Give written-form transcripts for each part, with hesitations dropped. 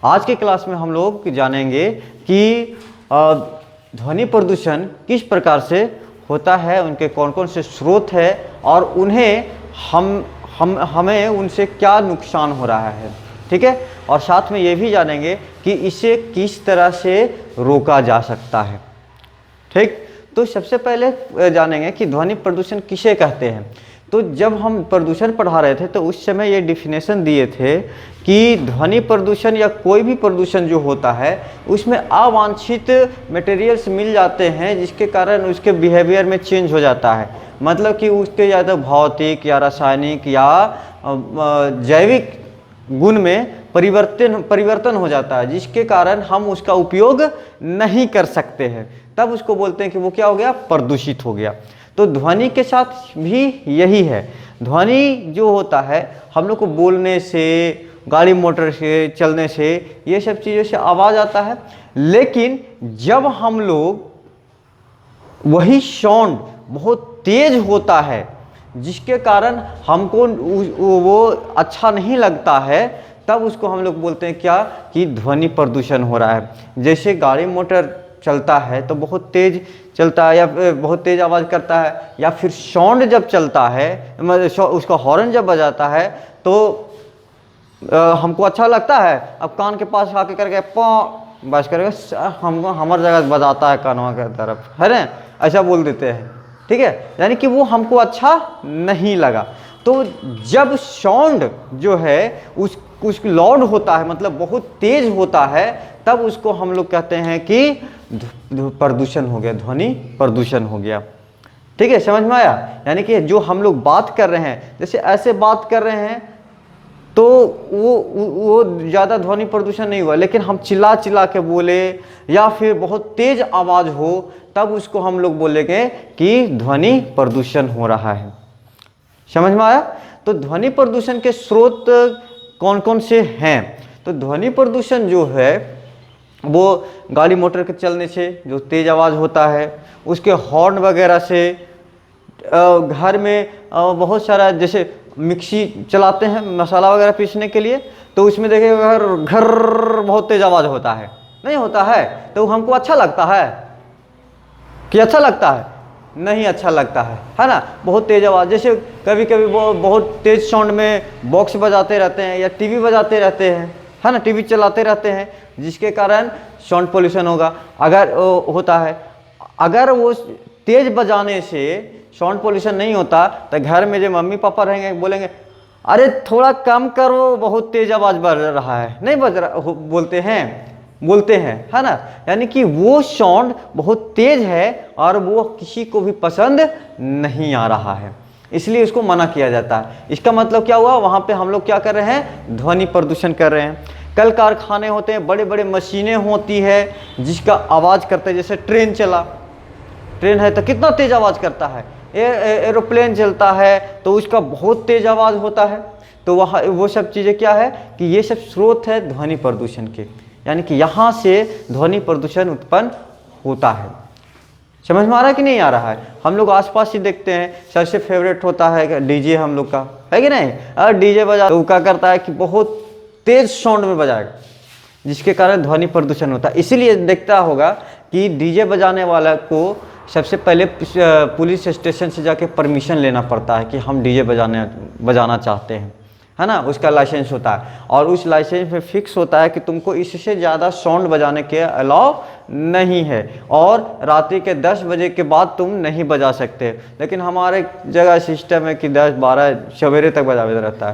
आज के क्लास में हम लोग जानेंगे कि ध्वनि प्रदूषण किस प्रकार से होता है, उनके कौन कौन से स्रोत है और उन्हें हमें उनसे क्या नुकसान हो रहा है। ठीक है, और साथ में ये भी जानेंगे कि इसे किस तरह से रोका जा सकता है। ठीक, तो सबसे पहले जानेंगे कि ध्वनि प्रदूषण किसे कहते हैं। तो जब हम प्रदूषण पढ़ा रहे थे तो उस समय ये डिफिनेशन दिए थे कि ध्वनि प्रदूषण या कोई भी प्रदूषण जो होता है उसमें अवांछित मटेरियल्स मिल जाते हैं जिसके कारण उसके बिहेवियर में चेंज हो जाता है। मतलब कि उसके या तो भौतिक या रासायनिक या जैविक गुण में परिवर्तन हो जाता है, जिसके कारण हम उसका उपयोग नहीं कर सकते हैं। तब उसको बोलते हैं कि वो क्या हो गया, प्रदूषित हो गया। तो ध्वनि के साथ भी यही है। ध्वनि जो होता है हम लोग को बोलने से, गाड़ी मोटर से, चलने से, ये सब चीज़ों से आवाज़ आता है। लेकिन जब हम लोग वही साउंड बहुत तेज होता है जिसके कारण हमको वो अच्छा नहीं लगता है, तब उसको हम लोग बोलते हैं क्या, कि ध्वनि प्रदूषण हो रहा है। जैसे गाड़ी मोटर चलता है तो बहुत तेज चलता है या बहुत तेज आवाज़ करता है, या फिर साउंड जब चलता है, मतलब उसका हॉर्न जब बजाता है तो हमको अच्छा लगता है। अब कान के पास आके करके पौ बस करेगा, हमको हमार जगह बजाता है कानवा के तरफ, है ना, ऐसा बोल देते हैं। ठीक है, यानी कि वो हमको अच्छा नहीं लगा। तो जब साउंड जो है उस लाउड होता है, मतलब बहुत तेज होता है, तब उसको हम लोग कहते हैं कि प्रदूषण हो गया, ध्वनि प्रदूषण हो गया। ठीक है, समझ में आया। यानी कि जो हम लोग बात कर रहे हैं, जैसे ऐसे बात कर रहे हैं तो वो ज़्यादा ध्वनि प्रदूषण नहीं हुआ। लेकिन हम चिल्ला चिल्ला के बोले या फिर बहुत तेज आवाज़ हो, तब उसको हम लोग बोलेंगे कि ध्वनि प्रदूषण हो रहा है। समझ में आया। तो ध्वनि प्रदूषण के स्रोत कौन कौन से हैं। तो ध्वनि प्रदूषण जो है वो गाड़ी मोटर के चलने से जो तेज़ आवाज़ होता है, उसके हॉर्न वगैरह से, घर में बहुत सारा, जैसे मिक्सी चलाते हैं मसाला वगैरह पीसने के लिए, तो उसमें देखिए घर बहुत तेज़ आवाज़ होता है, नहीं होता है, तो हमको अच्छा लगता है कि अच्छा लगता है, नहीं अच्छा लगता है ना। बहुत तेज़ आवाज़, जैसे कभी कभी वो बहुत तेज़ साउंड में बॉक्स बजाते रहते हैं या टीवी बजाते रहते हैं, है ना, टीवी चलाते रहते हैं, जिसके कारण साउंड पोल्यूशन होगा। अगर होता है, अगर वो तेज़ बजाने से साउंड पोल्यूशन नहीं होता तो घर में जो मम्मी पापा रहेंगे बोलेंगे अरे थोड़ा कम करो, बहुत तेज़ आवाज़ बज रहा है, नहीं बज रहा, बोलते हैं, है ना। यानी कि वो साउंड बहुत तेज है और वो किसी को भी पसंद नहीं आ रहा है, इसलिए उसको मना किया जाता है। इसका मतलब क्या हुआ, वहाँ पे हम लोग क्या कर रहे हैं, ध्वनि प्रदूषण कर रहे हैं। कल कारखाने होते हैं, बड़े बड़े मशीनें होती है जिसका आवाज़ करते हैं। जैसे ट्रेन चला, ट्रेन है तो कितना तेज़ आवाज़ करता है। एरोप्लेन चलता है तो उसका बहुत तेज़ आवाज़ होता है। तो वहाँ वो सब चीज़ें क्या है कि ये सब स्रोत है ध्वनि प्रदूषण के, यानी कि यहाँ से ध्वनि प्रदूषण उत्पन्न होता है। समझ में आ रहा है कि नहीं आ रहा है। हम लोग आसपास ही देखते हैं, सबसे फेवरेट होता है डीजे हम लोग का, है कि नहीं। अगर डीजे बजा तो क्या करता है कि बहुत तेज साउंड में बजाएगा, जिसके कारण ध्वनि प्रदूषण होता है। इसीलिए देखता होगा कि डीजे बजाने वाला को सबसे पहले पुलिस स्टेशन से जाके परमिशन लेना पड़ता है कि हम डीजे बजाना चाहते हैं, है ना। उसका लाइसेंस होता है और उस लाइसेंस में फिक्स होता है कि तुमको इससे ज़्यादा साउंड बजाने के अलाउ नहीं है, और रात्रि के 10 बजे के बाद तुम नहीं बजा सकते। लेकिन हमारे जगह सिस्टम है कि 10-12 सवेरे तक बजा रहता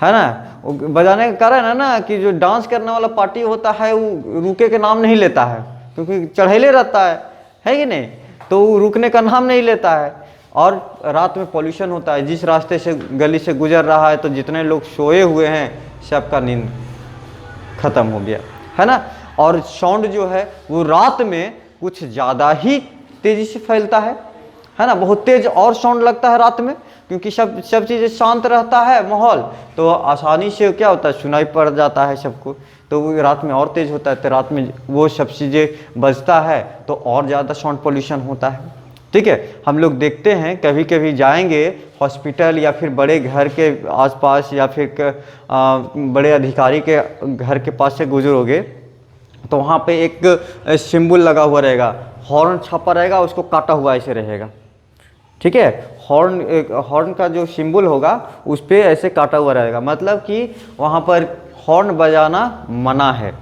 है ना। बजाने का कारण है ना कि जो डांस करने वाला पार्टी होता है वो रुके के नाम नहीं लेता है, क्योंकि चढ़ेले रहता है कि नहीं, तो वो रुकने का नाम नहीं लेता है। और रात में पॉल्यूशन होता है, जिस रास्ते से गली से गुजर रहा है तो जितने लोग सोए हुए हैं सबका नींद खत्म हो गया, है ना। और साउंड जो है वो रात में कुछ ज़्यादा ही तेज़ी से फैलता है ना। बहुत तेज और साउंड लगता है रात में, क्योंकि सब चीज़ें शांत रहता है माहौल, तो आसानी से क्या होता है, सुनाई पड़ जाता है सबको। तो वो रात में और तेज़ होता है, तो रात में वो सब चीज़ें बजता है तो और ज़्यादा साउंड पोल्यूशन होता है। ठीक है। हम लोग देखते हैं कभी कभी जाएंगे हॉस्पिटल या फिर बड़े घर के आसपास या फिर बड़े अधिकारी के घर के पास से गुजरोगे तो वहाँ पे एक सिंबल लगा हुआ रहेगा, हॉर्न छपा रहेगा, उसको काटा हुआ ऐसे रहेगा। ठीक है, हॉर्न का जो सिंबल होगा उस पर ऐसे काटा हुआ रहेगा, मतलब कि वहाँ पर हॉर्न बजाना मना है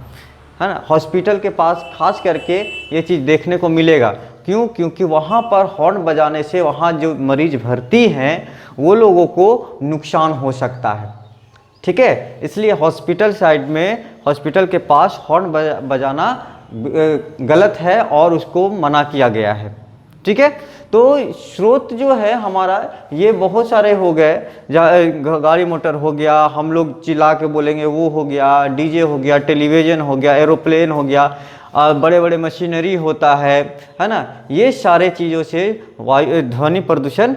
ना। हॉस्पिटल के पास खास करके ये चीज़ देखने को मिलेगा। क्यों? क्योंकि वहाँ पर हॉर्न बजाने से वहाँ जो मरीज भर्ती हैं वो लोगों को नुकसान हो सकता है। ठीक है, इसलिए हॉस्पिटल साइड में, हॉस्पिटल के पास हॉर्न बजाना गलत है और उसको मना किया गया है। ठीक है, तो स्रोत जो है हमारा ये बहुत सारे हो गए, गाड़ी मोटर हो गया, हम लोग चिल्ला के बोलेंगे वो हो गया, डीजे हो गया, टेलीविज़न हो गया, एरोप्लेन हो गया, बड़े बड़े मशीनरी होता है ना। ये सारे चीज़ों से ध्वनि प्रदूषण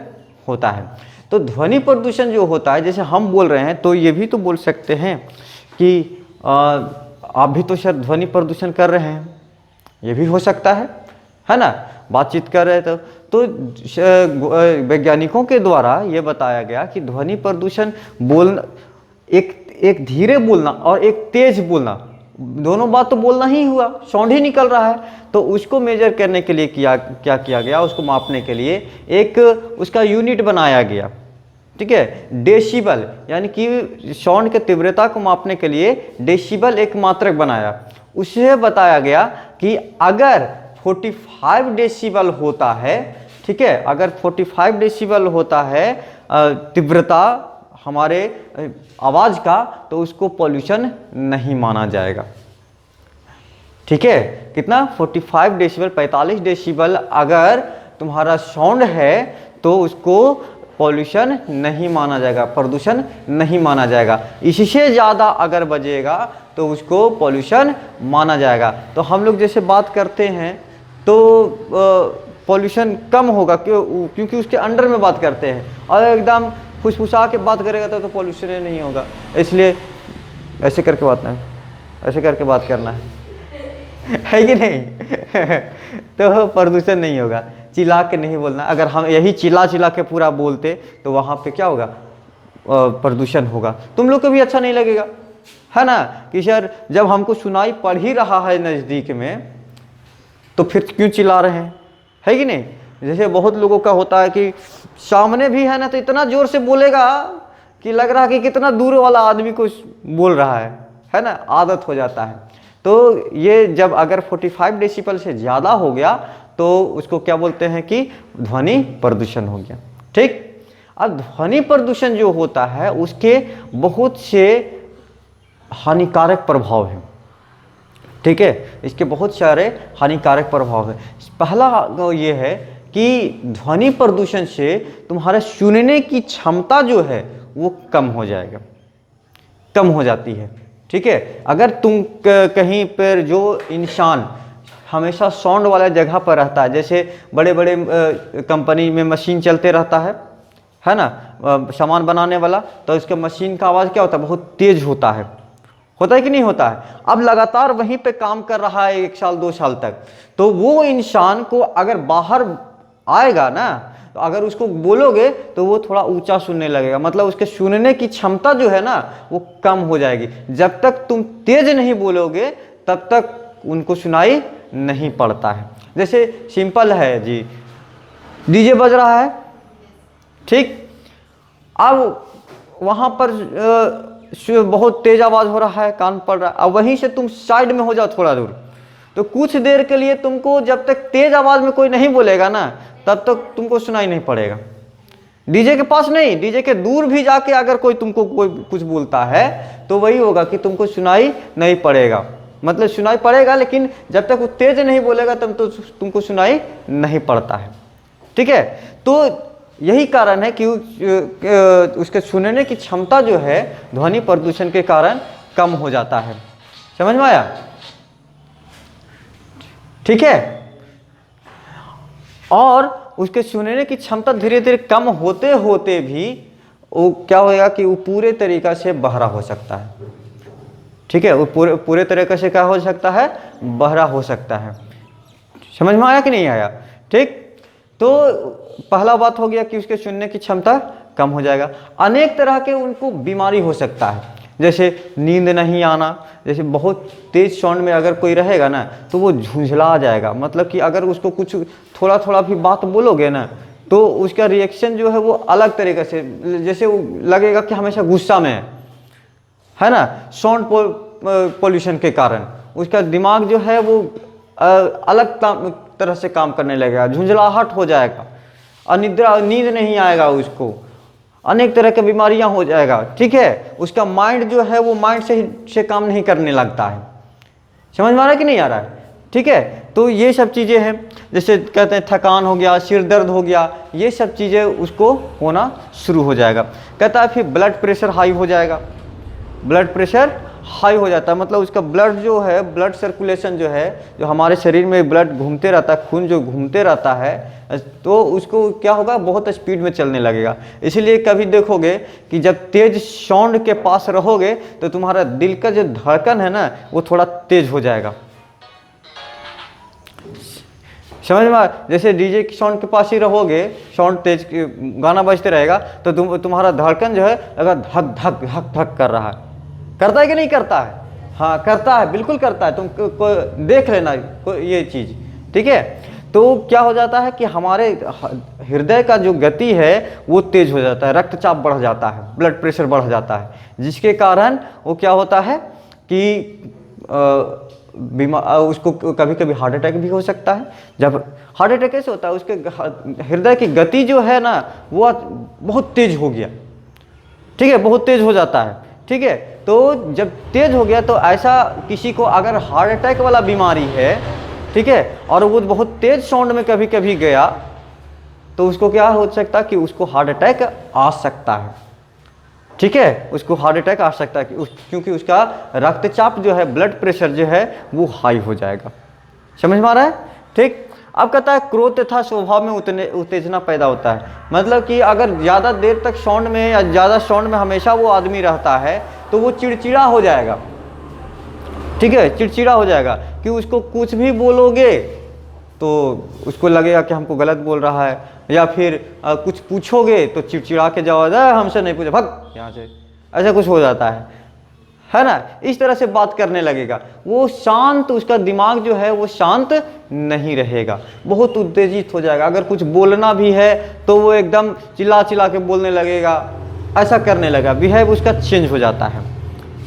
होता है। तो ध्वनि प्रदूषण जो होता है, जैसे हम बोल रहे हैं तो ये भी तो बोल सकते हैं कि आप भी तो शायद ध्वनि प्रदूषण कर रहे हैं, ये भी हो सकता है ना। बातचीत कर रहे तो वैज्ञानिकों के द्वारा ये बताया गया कि ध्वनि प्रदूषण बोलना, एक धीरे बोलना और एक तेज बोलना, दोनों बात तो बोलना ही हुआ, साउंड ही निकल रहा है। तो उसको मेजर करने के लिए क्या किया गया, उसको मापने के लिए एक उसका यूनिट बनाया गया। ठीक है, डेसिबल, यानी कि साउंड की तीव्रता को मापने के लिए डेसिबल एक मात्रक बनाया। उसे बताया गया कि अगर 45 डेसिबल होता है, ठीक है, अगर 45 डेसिबल होता है तीव्रता हमारे आवाज़ का, तो उसको पॉल्यूशन नहीं माना जाएगा। ठीक है, कितना? 45 डेसिबल, 45 डेसिबल अगर तुम्हारा साउंड है तो उसको पॉल्यूशन नहीं माना जाएगा, प्रदूषण नहीं माना जाएगा। इससे ज़्यादा अगर बजेगा तो उसको पॉल्यूशन माना जाएगा। तो हम लोग जैसे बात करते हैं तो पॉल्यूशन कम होगा, क्योंकि उसके अंडर में बात करते हैं, और एकदम फुसफुसा के बात करेगा तो पॉल्यूशन नहीं होगा। इसलिए ऐसे करके बात नहीं, ऐसे करके बात करना है कि नहीं? तो प्रदूषण नहीं होगा। चिल्ला के नहीं बोलना। अगर हम यही चिल्ला के पूरा बोलते तो वहाँ पे क्या होगा? प्रदूषण होगा। तुम लोग को भी अच्छा नहीं लगेगा, है ना, कि सर जब हमको सुनाई पड़ ही रहा है नज़दीक में तो फिर क्यों चिल्ला रहे हैं, है कि नहीं? जैसे बहुत लोगों का होता है कि सामने भी है ना तो इतना ज़ोर से बोलेगा कि लग रहा है कि कितना दूर वाला आदमी को बोल रहा है ना, आदत हो जाता है। तो ये जब अगर 45 डेसिबल से ज़्यादा हो गया तो उसको क्या बोलते हैं कि ध्वनि प्रदूषण हो गया। ठीक, अब ध्वनि प्रदूषण जो होता है उसके बहुत से हानिकारक प्रभाव हैं। ठीक है, इसके बहुत सारे हानिकारक प्रभाव हैं। पहला ये है कि ध्वनि प्रदूषण से तुम्हारे सुनने की क्षमता जो है वो कम हो जाएगा, कम हो जाती है। ठीक है, अगर तुम कहीं पर जो इंसान हमेशा साउंड वाला जगह पर रहता है, जैसे बड़े बड़े कंपनी में मशीन चलते रहता है ना, सामान बनाने वाला, तो इसके मशीन का आवाज़ क्या होता है? बहुत तेज होता है कि नहीं होता है? अब लगातार वहीं पे काम कर रहा है 1 साल 2 साल तक, तो वो इंसान को अगर बाहर आएगा ना, तो अगर उसको बोलोगे तो वो थोड़ा ऊंचा सुनने लगेगा, मतलब उसके सुनने की क्षमता जो है ना वो कम हो जाएगी। जब तक तुम तेज नहीं बोलोगे तब तक उनको सुनाई नहीं पड़ता है। जैसे सिंपल है जी, डीजे बज रहा है, ठीक, अब वहाँ पर बहुत तेज आवाज़ हो रहा है, कान पड़ रहा है, अब वहीं से तुम साइड में हो जाओ थोड़ा दूर, तो कुछ देर के लिए तुमको, जब तक तेज आवाज़ में कोई नहीं बोलेगा ना तब तक तुमको सुनाई नहीं पड़ेगा। डीजे के पास नहीं, डीजे के दूर भी जाके अगर कोई तुमको कोई कुछ बोलता है तो वही होगा कि तुमको सुनाई नहीं पड़ेगा, मतलब सुनाई पड़ेगा लेकिन जब तक वो तेज नहीं बोलेगा तब तो तुमको सुनाई नहीं पड़ता है। ठीक है, तो यही कारण है कि उसके सुनने की क्षमता जो है ध्वनि प्रदूषण के कारण कम हो जाता है। समझ में आया? ठीक है, और उसके सुनने की क्षमता धीरे धीरे कम होते होते भी वो क्या होगा कि वो पूरे तरीक़ा से बहरा हो सकता है। ठीक है, वो पूरे तरीक़े से क्या हो सकता है? बहरा हो सकता है। समझ में आया कि नहीं आया? ठीक, तो पहला बात हो गया कि उसके सुनने की क्षमता कम हो जाएगा। अनेक तरह के उनको बीमारी हो सकता है, जैसे नींद नहीं आना, जैसे बहुत तेज साउंड में अगर कोई रहेगा ना तो वो झुंझला जाएगा, मतलब कि अगर उसको कुछ थोड़ा थोड़ा भी बात बोलोगे ना तो उसका रिएक्शन जो है वो अलग तरीके से, जैसे वो लगेगा कि हमेशा गुस्सा में है ना। साउंड पोल्यूशन के कारण उसका दिमाग जो है वो अलग तरह से काम करने लगेगा, झुंझलाहट हो जाएगा, अनिद्रा, नींद नहीं आएगा उसको, अनेक तरह की बीमारियां हो जाएगा। ठीक है, उसका माइंड जो है वो माइंड से काम नहीं करने लगता है। समझ में आ रहा है कि नहीं आ रहा है? ठीक है, तो ये सब चीज़ें हैं, जैसे कहते हैं थकान हो गया, सिर दर्द हो गया, ये सब चीज़ें उसको होना शुरू हो जाएगा। कहता है फिर ब्लड प्रेशर हाई हो जाएगा, ब्लड प्रेशर हाई हो जाता है, मतलब उसका ब्लड जो है, ब्लड सर्कुलेशन जो है, जो हमारे शरीर में ब्लड घूमते रहता है, खून जो घूमते रहता है, तो उसको क्या होगा, बहुत स्पीड में चलने लगेगा। इसीलिए कभी देखोगे कि जब तेज साउंड के पास रहोगे तो तुम्हारा दिल का जो धड़कन है ना वो थोड़ा तेज हो जाएगा। समझ में? जैसे डीजे की साउंड के पास ही रहोगे, साउंड तेज गाना बजते रहेगा तो तुम्हारा धड़कन जो है अगर धक धक धक धक कर रहा है, करता है कि नहीं करता है? हाँ करता है, बिल्कुल करता है। तुम देख लेना ये चीज़। ठीक है, तो क्या हो जाता है कि हमारे हृदय का जो गति है वो तेज हो जाता है, रक्तचाप बढ़ जाता है, ब्लड प्रेशर बढ़ जाता है, जिसके कारण वो क्या होता है कि उसको कभी कभी हार्ट अटैक भी हो सकता है। जब हार्ट अटैक कैसे होता है, उसके हृदय की गति जो है ना वो बहुत तेज हो गया। ठीक है, बहुत तेज हो जाता है। ठीक है, तो जब तेज हो गया तो ऐसा किसी को अगर हार्ट अटैक वाला बीमारी है, ठीक है, और वो बहुत तेज साउंड में कभी कभी गया तो उसको क्या हो सकता है कि उसको हार्ट अटैक आ सकता है। ठीक है, उसको हार्ट अटैक आ सकता है क्योंकि उसका रक्तचाप जो है, ब्लड प्रेशर जो है वो हाई हो जाएगा। समझ में आ रहा है? ठीक। अब कहता है क्रोध तथा स्वभाव में उत्तेजना पैदा होता है, मतलब कि अगर ज़्यादा देर तक साउंड में या ज़्यादा साउंड में हमेशा वो आदमी रहता है तो वो चिड़चिड़ा हो जाएगा। ठीक है, चिड़चिड़ा हो जाएगा कि उसको कुछ भी बोलोगे तो उसको लगेगा कि हमको गलत बोल रहा है, या फिर कुछ पूछोगे तो चिड़चिड़ा के जवाब है हमसे नहीं पूछा, भाग यहाँ से, ऐसा कुछ हो जाता है ना। इस तरह से बात करने लगेगा, वो शांत, उसका दिमाग जो है वो शांत नहीं रहेगा, बहुत उत्तेजित हो जाएगा। अगर कुछ बोलना भी है तो वो एकदम चिल्ला चिल्ला के बोलने लगेगा, ऐसा करने लगा, बिहेव उसका चेंज हो जाता है।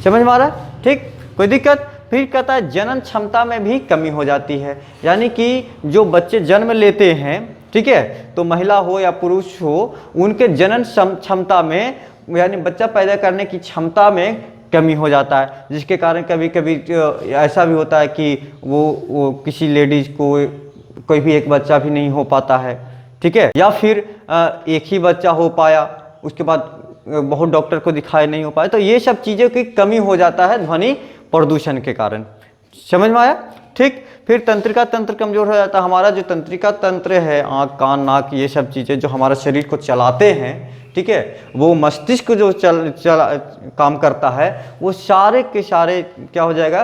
समझ में आ रहा है? ठीक, कोई दिक्कत? फिर कहता है जनन क्षमता में भी कमी हो जाती है, यानी कि जो बच्चे जन्म लेते हैं, ठीक है, तो महिला हो या पुरुष हो, उनके जनन क्षमता में, यानी बच्चा पैदा करने की क्षमता में कमी हो जाता है, जिसके कारण कभी कभी ऐसा भी होता है कि वो किसी लेडीज को कोई भी एक बच्चा भी नहीं हो पाता है। ठीक है, या फिर एक ही बच्चा हो पाया, उसके बाद बहुत डॉक्टर को दिखाए नहीं हो पाए, तो ये सब चीज़ों की कमी हो जाता है ध्वनि प्रदूषण के कारण। समझ में आया? ठीक। फिर तंत्रिका तंत्र कमजोर हो जाता है। हमारा जो तंत्रिका तंत्र है, आँख कान नाक ये सब चीज़ें जो हमारा शरीर को चलाते हैं, ठीक है, वो मस्तिष्क जो काम करता है, वो सारे के सारे क्या हो जाएगा,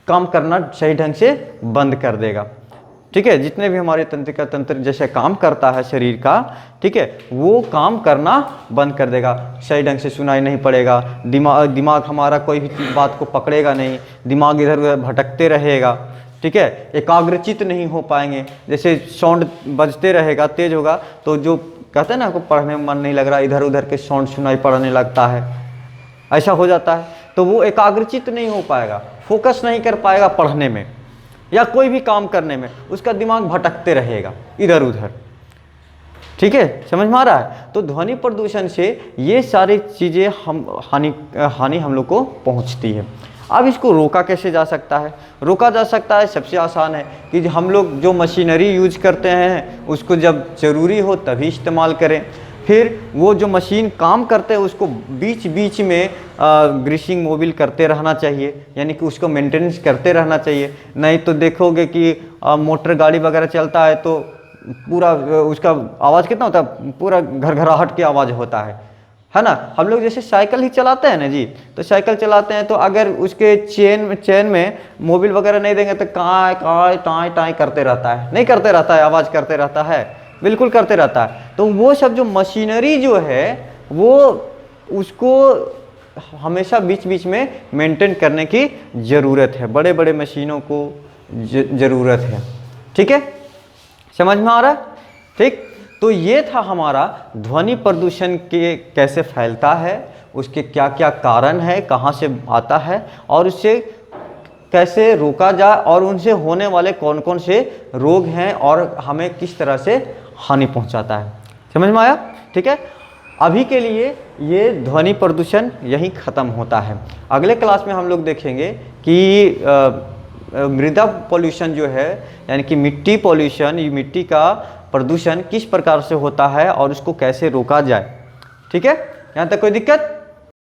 काम करना सही ढंग से बंद कर देगा। ठीक है, जितने भी हमारे तंत्रिका तंत्र जैसे काम करता है शरीर का, ठीक है, वो काम करना बंद कर देगा, सही ढंग से सुनाई नहीं पड़ेगा, दिमाग हमारा कोई भी बात को पकड़ेगा नहीं, दिमाग इधर उधर भटकते रहेगा। ठीक है, एकाग्रचित नहीं हो पाएंगे, जैसे साउंड बजते रहेगा, तेज होगा तो जो कहते हैं ना, आपको पढ़ने में मन नहीं लग रहा, इधर उधर के साउंड सुनाई पड़ने लगता है, ऐसा हो जाता है, तो वो एकाग्रचित नहीं हो पाएगा, फोकस नहीं कर पाएगा पढ़ने में या कोई भी काम करने में, उसका दिमाग भटकते रहेगा इधर उधर। ठीक है, समझ में आ रहा है? तो ध्वनि प्रदूषण से ये सारी चीज़ें हानि हम लोग को पहुंचती है। अब इसको रोका कैसे जा सकता है? रोका जा सकता है, सबसे आसान है कि हम लोग जो मशीनरी यूज करते हैं उसको जब ज़रूरी हो तभी इस्तेमाल करें। फिर वो जो मशीन काम करते हैं उसको बीच बीच में ग्रीसिंग मोबिल करते रहना चाहिए, यानी कि उसको मेंटेनेंस करते रहना चाहिए। नहीं तो देखोगे कि मोटर गाड़ी वगैरह चलता है तो पूरा उसका आवाज़ कितना होता है, पूरा घरघराहट की आवाज़ होता है ना। हम लोग जैसे साइकिल ही चलाते हैं ना जी, तो साइकिल चलाते हैं तो अगर उसके चेन में मोबिल वगैरह नहीं देंगे तो काय काय टाई टाई करते रहता है, नहीं करते रहता है, आवाज़ करते रहता है। बिल्कुल करते रहता है। तो वो सब जो मशीनरी जो है वो उसको हमेशा बीच बीच में मेंटेन करने की ज़रूरत है, बड़े बड़े मशीनों को ज़रूरत है। ठीक है, समझ में आ रहा है? ठीक, तो ये था हमारा ध्वनि प्रदूषण के कैसे फैलता है, उसके क्या क्या कारण है, कहाँ से आता है और उससे कैसे रोका जाए और उनसे होने वाले कौन कौन से रोग हैं और हमें किस तरह से हानि पहुंचाता है। समझ में आया? ठीक है, अभी के लिए ये ध्वनि प्रदूषण यहीं ख़त्म होता है। अगले क्लास में हम लोग देखेंगे कि मृदा पॉल्यूशन जो है, यानी कि मिट्टी पॉल्यूशन, ये मिट्टी का प्रदूषण किस प्रकार से होता है और उसको कैसे रोका जाए। ठीक है, यहाँ तक कोई दिक्कत?